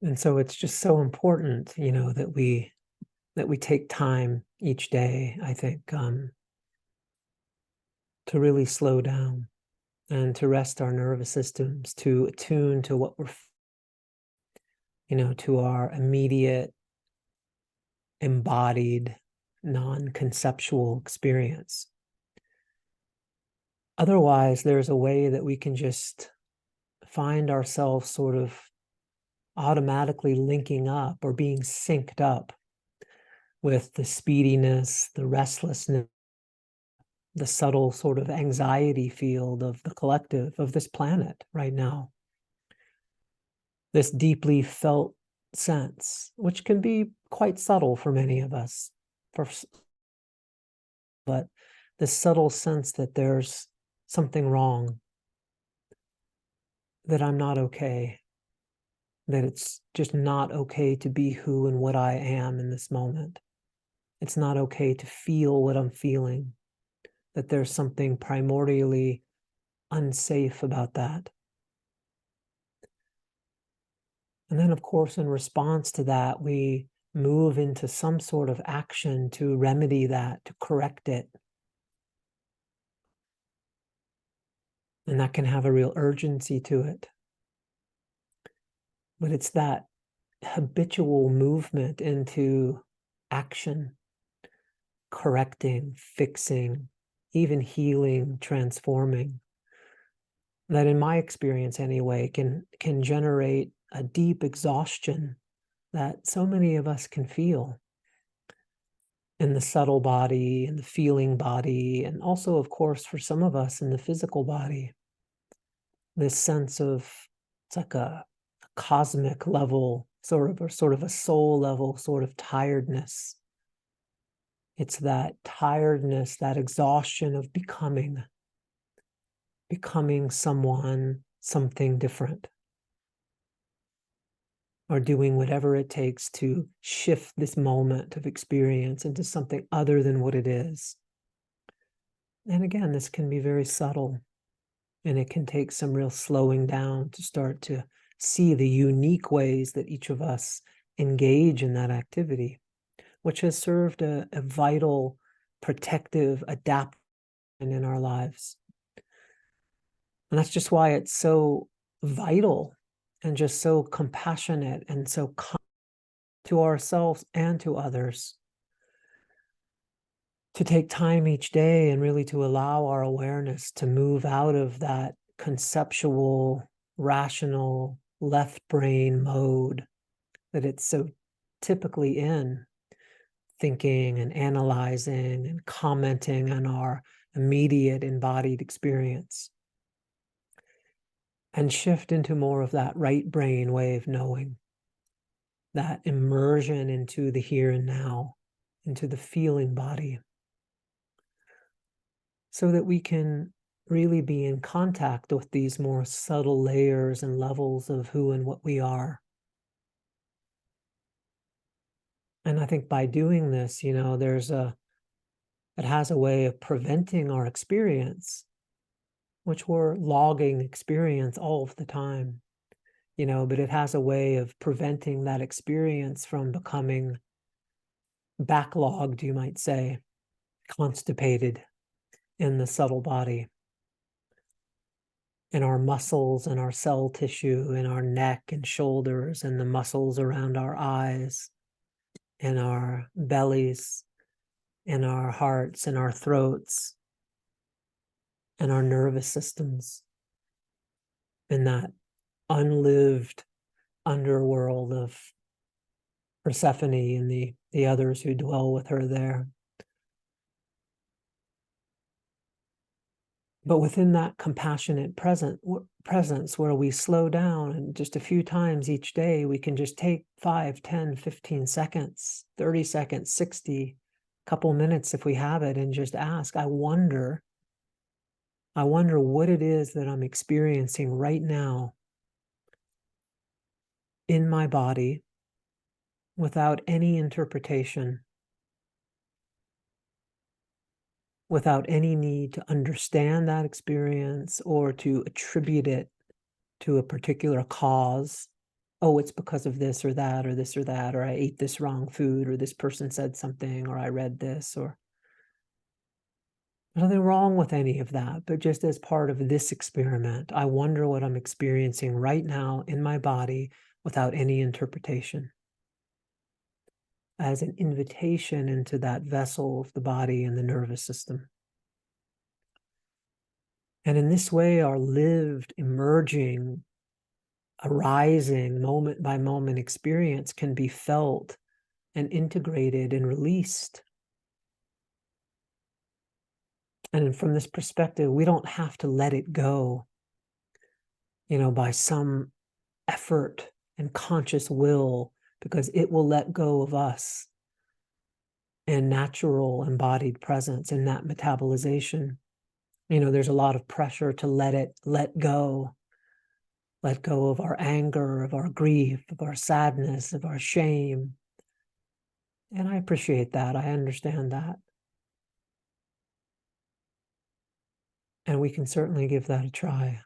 And so it's just so important, that we take time each day, I think, to really slow down and to rest our nervous systems, to attune to what we're, to our immediate, embodied, non-conceptual experience. Otherwise, there's a way that we can just find ourselves sort of automatically linking up or being synced up with the speediness, the restlessness, the subtle sort of anxiety field of the collective of this planet right now. This deeply felt sense, which can be quite subtle for many of us, but this subtle sense that there's something wrong, that I'm not okay, that it's just not okay to be who and what I am in this moment. It's not okay to feel what I'm feeling, that there's something primordially unsafe about that. And then, of course, in response to that, we move into some sort of action to remedy that, to correct it. And that can have a real urgency to it. But it's that habitual movement into action, correcting, fixing, even healing, transforming, that in my experience anyway, can generate a deep exhaustion that so many of us can feel in the subtle body, in the feeling body, and also, of course, for some of us in the physical body. This sense of, it's like a cosmic level, sort of a soul level sort of tiredness. It's that tiredness, that exhaustion of becoming someone, something different, or doing whatever it takes to shift this moment of experience into something other than what it is. And again, this can be very subtle, and it can take some real slowing down to start to see the unique ways that each of us engage in that activity, which has served a vital, protective, adaptation in our lives. And that's just why it's so vital and just so compassionate and so kind to ourselves and to others to take time each day and really to allow our awareness to move out of that conceptual, rational, left brain mode that it's so typically in, thinking and analyzing and commenting on our immediate embodied experience, and shift into more of that right brain way of knowing, that immersion into the here and now, into the feeling body, so that we can really be in contact with these more subtle layers and levels of who and what we are. And I think by doing this, it has a way of preventing our experience, which we're logging experience all of the time, but it has a way of preventing that experience from becoming backlogged, you might say, constipated in the subtle body, in our muscles and our cell tissue, in our neck and shoulders, and the muscles around our eyes, in our bellies, in our hearts, in our throats, and our nervous systems, in that unlived underworld of Persephone and the others who dwell with her there. But within that compassionate presence where we slow down, and just a few times each day, we can just take 5, 10, 15 seconds, 30 seconds, 60, couple minutes if we have it, and just ask, I wonder what it is that I'm experiencing right now in my body without any interpretation, without any need to understand that experience or to attribute it to a particular cause oh, it's because of this or that, or this or that, or I ate this wrong food, or this person said something, or I read this, or there's nothing wrong with any of that. But just as part of this experiment, I wonder what I'm experiencing right now in my body without any interpretation, as an invitation into that vessel of the body and the nervous system. And in this way, our lived, emerging, arising, moment by moment experience can be felt and integrated and released. And from this perspective, we don't have to let it go, by some effort and conscious will, because it will let go of us and natural embodied presence in that metabolization. There's a lot of pressure to let go of our anger, of our grief, of our sadness, of our shame. And I appreciate that. I understand that. And we can certainly give that a try.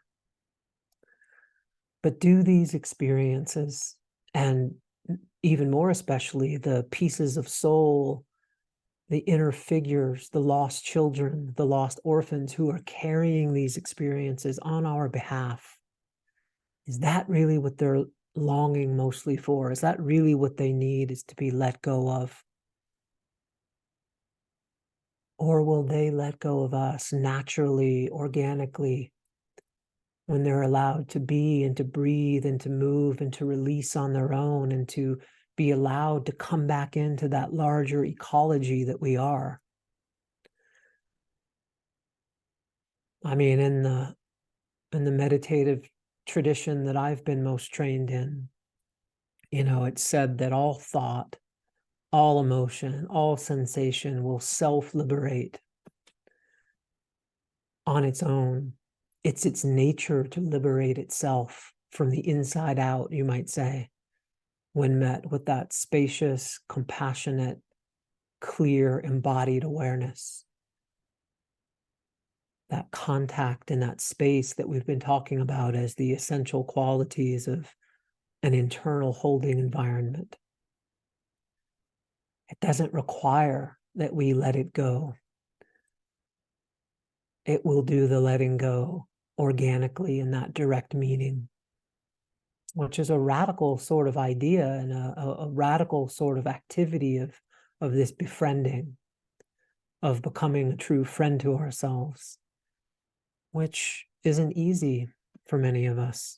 But do these experiences, and even more especially the pieces of soul, the inner figures, the lost children, the lost orphans who are carrying these experiences on our behalf, is that really what they're longing mostly for? Is that really what they need, is to be let go of? Or will they let go of us naturally, organically, when they're allowed to be and to breathe and to move and to release on their own, and to be allowed to come back into that larger ecology that we are? I mean, in the meditative tradition that I've been most trained in, it's said that all thought, all emotion, all sensation will self-liberate on its own. It's its nature to liberate itself from the inside out, you might say, when met with that spacious, compassionate, clear, embodied awareness. That contact in that space that we've been talking about as the essential qualities of an internal holding environment. It doesn't require that we let it go. It will do the letting go organically in that direct meaning, which is a radical sort of idea and a radical sort of activity of this befriending, of becoming a true friend to ourselves, which isn't easy for many of us.